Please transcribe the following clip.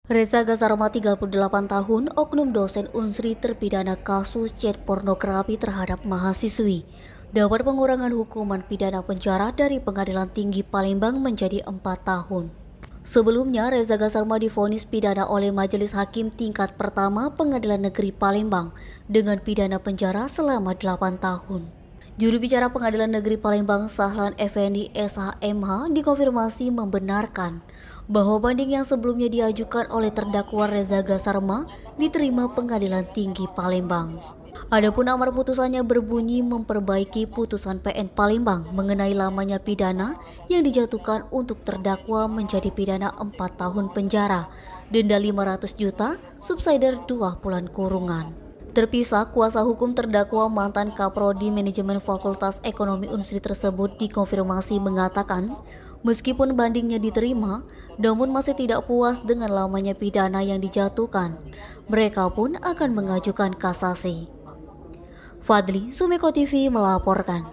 Reza Gasarma 38 tahun, oknum dosen Unsri terpidana kasus chat pornografi terhadap mahasiswi, dapat pengurangan hukuman pidana penjara dari Pengadilan Tinggi Palembang menjadi 4 tahun. Sebelumnya, Reza Gasarma divonis pidana oleh Majelis Hakim Tingkat Pertama Pengadilan Negeri Palembang dengan pidana penjara selama 8 tahun. Juru bicara Pengadilan Negeri Palembang, Sahlan Effendi SHMH, dikonfirmasi membenarkan bahwa banding yang sebelumnya diajukan oleh terdakwa Reza Gasarma diterima Pengadilan Tinggi Palembang. Adapun amar putusannya berbunyi memperbaiki putusan PN Palembang mengenai lamanya pidana yang dijatuhkan untuk terdakwa menjadi pidana 4 tahun penjara, denda 500 juta, subsidiar 2 bulan kurungan. Terpisah, kuasa hukum terdakwa mantan Kaprodi Manajemen Fakultas Ekonomi Unsri tersebut dikonfirmasi mengatakan, meskipun bandingnya diterima, namun masih tidak puas dengan lamanya pidana yang dijatuhkan. Mereka pun akan mengajukan kasasi. Fadli, Sumeko TV melaporkan.